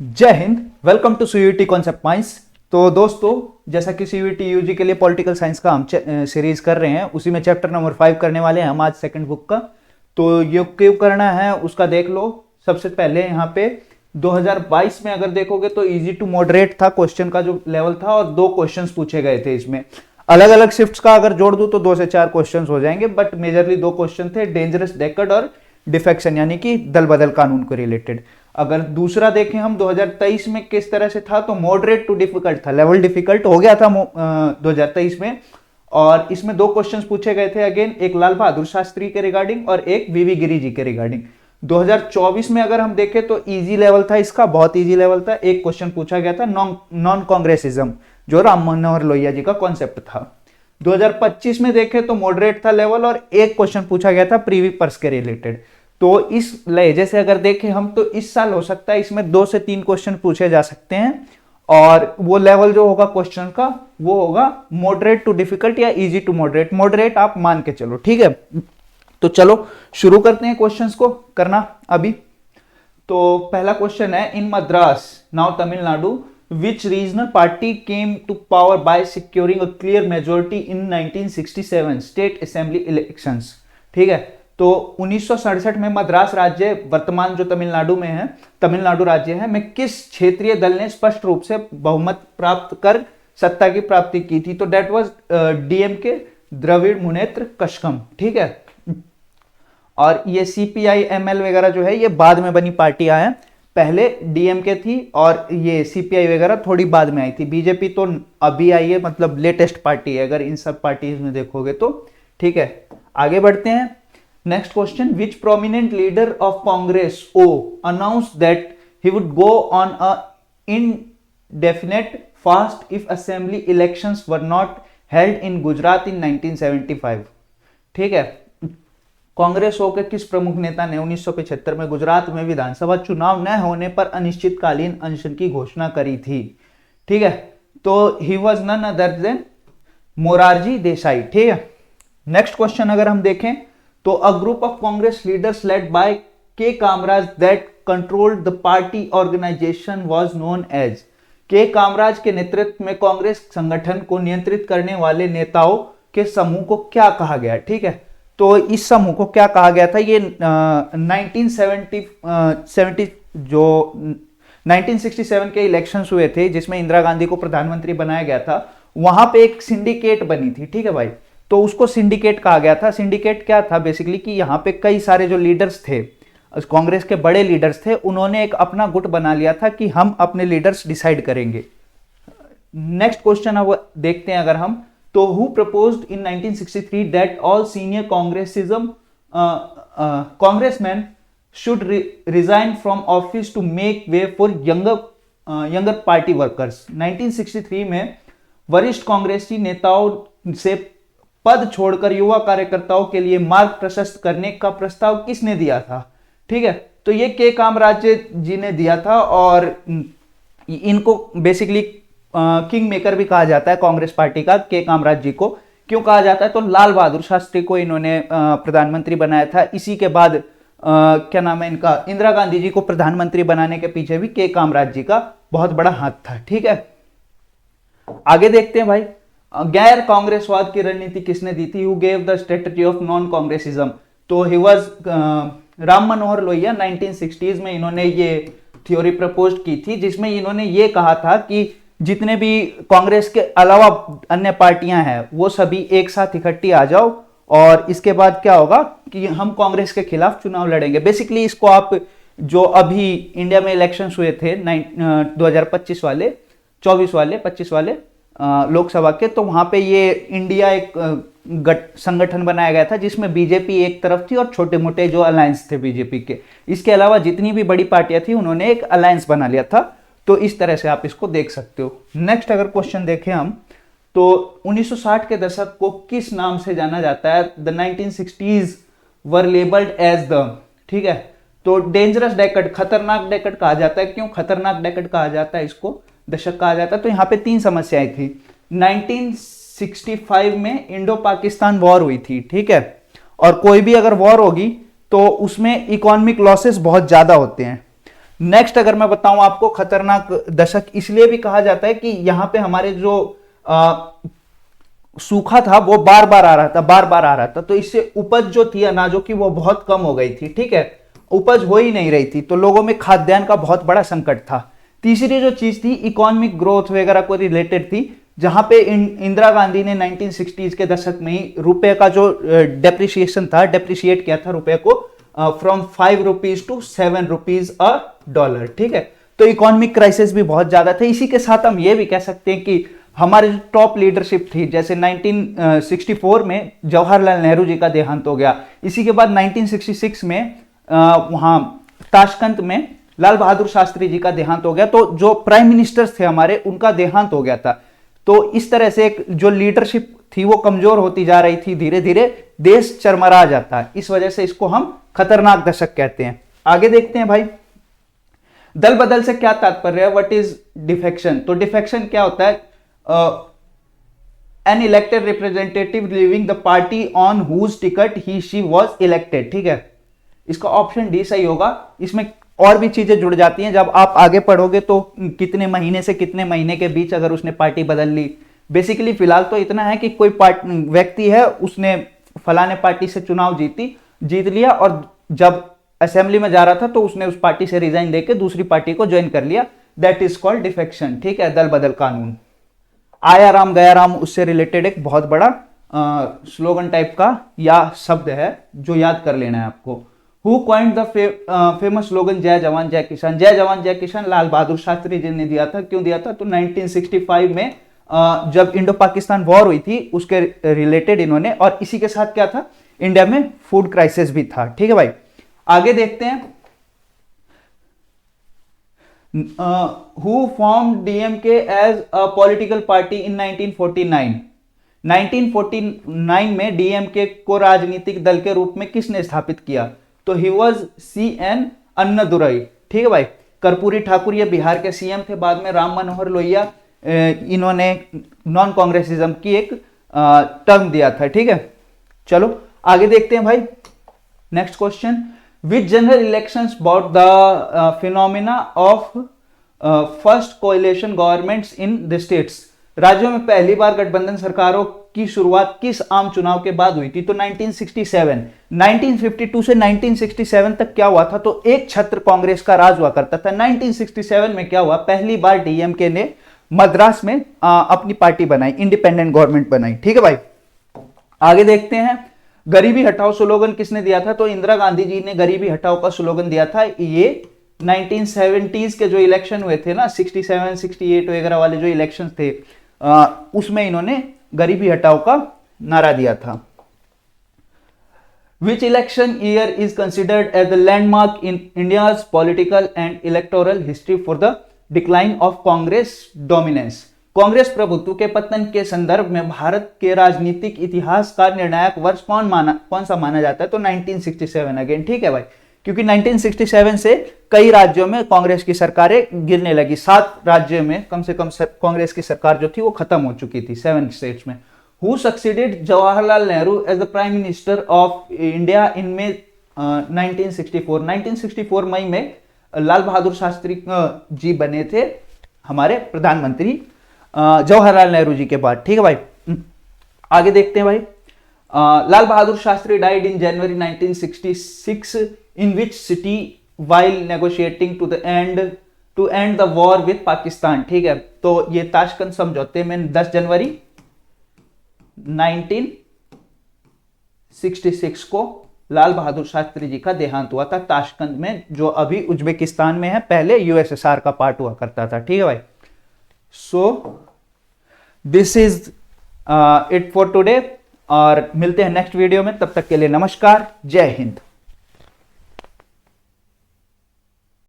जय Hind. Welcome to CUET concept minds. तो दोस्तों, जैसा कि सीयूईटी यूजी के लिए पॉलिटिकल साइंस का हम सीरीज कर रहे हैं, उसी में चैप्टर नंबर 5 करने वाले हैं हम आज सेकंड बुक का। तो ये क्यों करना है उसका देख लो। सबसे पहले यहाँ पे 2022 में अगर देखोगे तो इजी टू मॉडरेट था क्वेश्चन का जो लेवल था, और 2 क्वेश्चंस पूछे गए थे। इसमें अलग अलग शिफ्ट्स का अगर जोड़ दूं तो 2 से 4 क्वेश्चंस हो जाएंगे, बट मेजरली 2 क्वेश्चन थे, डेंजरस डेकड और डिफेक्शन यानी कि दल बदल कानून को रिलेटेड। अगर दूसरा देखें हम 2023 में किस तरह से था, तो मॉडरेट टू डिफिकल्ट था, लेवल डिफिकल्ट हो गया था 2023 में। और इसमें 2 क्वेश्चंस पूछे गए थे, अगेन एक लाल बहादुर शास्त्री के रिगार्डिंग और एक वीवी गिरी जी के रिगार्डिंग। 2024 में अगर हम देखें तो इजी लेवल था इसका, बहुत इजी लेवल था। एक क्वेश्चन पूछा गया था नॉन कांग्रेसिज्म, जो राम मनोहर लोहिया जी का कॉन्सेप्ट था। 2025 में देखें तो मॉडरेट था लेवल, और एक क्वेश्चन पूछा गया था प्रीवी पर्स के रिलेटेड। तो इस लहजे से अगर देखें हम तो इस साल हो सकता है इसमें 2 से 3 क्वेश्चन पूछे जा सकते हैं, और वो लेवल जो होगा क्वेश्चन का वो होगा मॉडरेट टू डिफिकल्ट या इजी टू मॉडरेट। मॉडरेट आप मान के चलो, ठीक है। तो चलो शुरू करते हैं क्वेश्चंस को करना अभी। तो पहला क्वेश्चन है, in Madras now Tamil Nadu which regional party came to power by securing a clear majority in 1967 state assembly elections। ठीक है, तो 1967 में मद्रास राज्य, वर्तमान जो तमिलनाडु में है, तमिलनाडु राज्य है, में किस क्षेत्रीय दल ने स्पष्ट रूप से बहुमत प्राप्त कर सत्ता की प्राप्ति की थी? तो that was DMK, Dravida Munnetra Kazhagam. ठीक है, और ये सीपीआई एमएल वगैरह जो है ये बाद में बनी पार्टियां हैं, पहले डीएमके थी और ये सीपीआई वगैरह थोड़ी बाद में आई थी। बीजेपी तो अभी आई है, मतलब लेटेस्ट पार्टी है अगर इन सब पार्टीज में देखोगे तो। ठीक है, आगे बढ़ते हैं। Next question, which prominent leader of Congress ओ announce that he would go on a indefinite fast if assembly elections were not held in Gujarat in 1975। ठीक है, कांग्रेस ओ के किस प्रमुख नेता ने 1975 में गुजरात में विधानसभा चुनाव न होने पर अनिश्चितकालीन अनशन की घोषणा करी थी? ठीक है, तो he was none other than Morarji Desai. ठीक है, नेक्स्ट क्वेश्चन अगर हम देखें तो a group of Congress leaders led by K Kamaraj that controlled the party organisation was known as. K Kamaraj के नेतृत्व में कांग्रेस संगठन को नियंत्रित करने वाले नेताओं के समूह को क्या कहा गया? ठीक है, तो इस समूह को क्या कहा गया था? ये 1967 के इलेक्शंस हुए थे जिसमें इंदिरा गांधी को प्रधानमंत्री बनाया गया था। वहां पे एक सिंडिकेट बनी थी, ठीक है भाई, तो उसको सिंडिकेट कहा गया था। सिंडिकेट क्या था बेसिकली कि यहाँ पे कई सारे जो लीडर्स थे, कांग्रेस के बड़े लीडर्स थे, उन्होंने एक अपना गुट बना लिया था कि हम अपने लीडर्स डिसाइड करेंगे। नेक्स्ट क्वेश्चन अब देखते हैं अगर हम, तो who proposed in 1963 that all senior congressmen should resign from office to make way for younger party workers। 1963 में वरिष्ठ कांग्रेसी नेताओं से पद छोड़कर युवा कार्यकर्ताओं के लिए मार्ग प्रशस्त करने का प्रस्ताव किसने दिया था? ठीक है, तो ये के कामराज जी ने दिया था, और इनको बेसिकली किंग मेकर भी कहा जाता है कांग्रेस पार्टी का। के कामराज जी को क्यों कहा जाता है? तो लाल बहादुर शास्त्री को इन्होंने प्रधानमंत्री बनाया था। इसी के बाद क्या नाम है इनका, इंदिरा गांधी जी को प्रधानमंत्री बनाने के पीछे भी के कामराज जी का बहुत बड़ा हाथ था। ठीक है, आगे देखते हैं भाई, गैर कांग्रेसवाद की रणनीति किसने दी थी? Who gave the strategy of non Congressism? तो he was Ram Manohar Lohia. 1960s में इन्होंने ये थ्योरी प्रपोज की थी, जिसमें इन्होंने ये कहा था कि जितने भी कांग्रेस के अलावा अन्य पार्टियां हैं वो सभी एक साथ इकट्ठी आ जाओ, और इसके बाद क्या होगा कि हम कांग्रेस के खिलाफ चुनाव लड़ेंगे। बेसिकली इसको आप, जो अभी इंडिया में इलेक्शंस हुए थे 2025 वाले, 24 वाले, 25 वाले लोकसभा के, तो वहां पे ये इंडिया एक संगठन बनाया गया था जिसमें बीजेपी एक तरफ थी और छोटे मोटे जो अलायंस थे बीजेपी के, इसके अलावा जितनी भी बड़ी पार्टियां थी उन्होंने एक अलायंस बना लिया था। तो इस तरह से आप इसको देख सकते हो। नेक्स्ट अगर क्वेश्चन देखें हम, तो 1960 के दशक को किस नाम से जाना जाता है? The 1960s were labelled as the, ठीक है, तो डेंजरस डेकेड, खतरनाक डेकेड कहा जाता है। क्यों खतरनाक डेकेड कहा जाता है, इसको दशक कहा जाता है? तो यहाँ पे 3 समस्याएं थी। 1965 में इंडो पाकिस्तान वॉर हुई थी, ठीक है, और कोई भी अगर वॉर होगी तो उसमें इकोनॉमिक लॉसेस बहुत ज्यादा होते हैं। नेक्स्ट अगर मैं बताऊं आपको, खतरनाक दशक इसलिए भी कहा जाता है कि यहां पे हमारे जो सूखा था वो बार बार आ रहा था, तो इससे उपज जो थी अनाजों की वो बहुत कम हो गई थी। ठीक है, उपज हो ही नहीं रही थी, तो लोगों में खाद्यान्न का बहुत बड़ा संकट था। तीसरी जो चीज थी इकोनॉमिक ग्रोथ वगैरह को रिलेटेड थी, जहां पे इंदिरा गांधी ने 1960s के दशक में ही रुपए का जो डेप्रिसिएशन था, डेप्रिशिएट किया था रुपए को from 5 rupees to 7 rupees a dollar. ठीक है, तो इकोनॉमिक क्राइसिस भी बहुत ज्यादा थे। इसी के साथ हम ये भी कह सकते हैं कि हमारी जो टॉप लीडरशिप थी, जैसे 1964 में जवाहरलाल नेहरू जी का देहांत हो गया, इसी के बाद 1966 में वहां ताशकंद में लाल बहादुर शास्त्री जी का देहांत हो गया, तो जो प्राइम मिनिस्टर्स थे हमारे उनका देहांत हो गया था। तो इस तरह से एक जो लीडरशिप थी वो कमजोर होती जा रही थी, धीरे धीरे देश चरमरा जाता है। इस वजह से इसको हम खतरनाक दशक कहते हैं। आगे देखते हैं भाई, दल बदल से क्या तात्पर्य है, व्हाट इज डिफेक्शन। तो डिफेक्शन क्या होता है, an elected representative leaving the party on whose ticket he she was elected. ठीक है, इसका ऑप्शन डी सही होगा। इसमें और भी चीजें जुड़ जाती हैं, जब आप आगे पढ़ोगे तो कितने महीने से कितने महीने के बीच अगर उसने पार्टी बदल ली। बेसिकली फिलहाल तो इतना है कि कोई व्यक्ति है, उसने फलाने पार्टी से चुनाव जीत लिया, और जब असेंबली में जा रहा था तो उसने उस पार्टी से रिजाइन देके दूसरी पार्टी को ज्वाइन कर लिया, दैट इज कॉल्ड डिफेक्शन। ठीक है, दल बदल कानून। आया राम गया राम, उससे रिलेटेड एक बहुत बड़ा स्लोगन टाइप का या शब्द है जो याद कर लेना है आपको। Who coined the famous slogan जय जवान जय किसान। जय जवान जय किसान लाल बहादुर शास्त्री जी ने दिया था। क्यों दिया था, तो 1965 में जब इंडो पाकिस्तान वॉर हुई थी उसके रिलेटेड इन्होंने, और इसी के साथ क्या था, इंडिया में फूड क्राइसिस भी था। ठीक है भाई, आगे देखते हैं। Who formed DMK as a political party in 1949। 1949 में डीएमके को राजनीतिक दल के रूप में किसने स्थापित किया, तो ही वॉज CN अन्नादुरई। ठीक है भाई, कर्पूरी ठाकुर ये बिहार के सीएम थे, बाद में राम मनोहर लोहिया इन्होंने नॉन कांग्रेसिज्म की एक टर्म दिया था। ठीक है, चलो आगे देखते हैं भाई। Next question, which general elections bought the phenomena of first coalition governments in the states. राज्यों में पहली बार गठबंधन सरकारों की शुरुआत किस आम चुनाव के बाद हुई थी, तो 1967। 1952 से 1967 तक क्या हुआ था, तो एक छत्र कांग्रेस का राज हुआ करता था। 1967 में क्या हुआ, पहली बार डीएमके ने मद्रास में अपनी पार्टी बनाई, इंडिपेंडेंट गवर्नमेंट बनाई। ठीक है भाई, आगे देखते हैं। गरीबी हटाओ स्लोगन किसने दिया था, तो इंदिरा गांधी जी ने गरीबी हटाओ का स्लोगन दिया था। ये 1970s के जो इलेक्शन हुए थे ना, 67, 68 वगैरह वाले जो इलेक्शन थे, उसमें इन्होंने गरीबी हटाओ का नारा दिया था। Which election year is considered as the landmark in India's political and electoral history for the decline of Congress dominance? Congress प्रभुत्व के पतन के संदर्भ में भारत के राजनीतिक इतिहास का निर्णायक वर्ष कौन सा माना जाता है, तो 1967 अगेन। ठीक है भाई, क्योंकि 1967 से कई राज्यों में कांग्रेस की सरकारें गिरने लगी। 7 राज्यों में कम से कम कांग्रेस की सरकार जो थी वो खत्म हो चुकी थी, 7 स्टेट्स में। Who succeeded Jawaharlal Nehru as the Prime Minister of India in May 1964। 1964 मई में लाल बहादुर शास्त्री जी बने थे हमारे प्रधानमंत्री जवाहरलाल नेहरू जी के बाद। ठीक है भाई, आगे देखते हैं भाई। Lal Bahadur Shastri died in January 1966 in which city while negotiating to end the war with Pakistan. ठीक है, तो ये ताशकंद समझौते में 10 जनवरी 1966 को लाल बहादुर शास्त्री जी का देहांत हुआ था ताशकंद में, जो अभी उज्बेकिस्तान में है, पहले यूएसएसआर का पार्ट हुआ करता था। ठीक है भाई, so this is it for today, और मिलते हैं नेक्स्ट वीडियो में। तब तक के लिए नमस्कार, जय हिंद।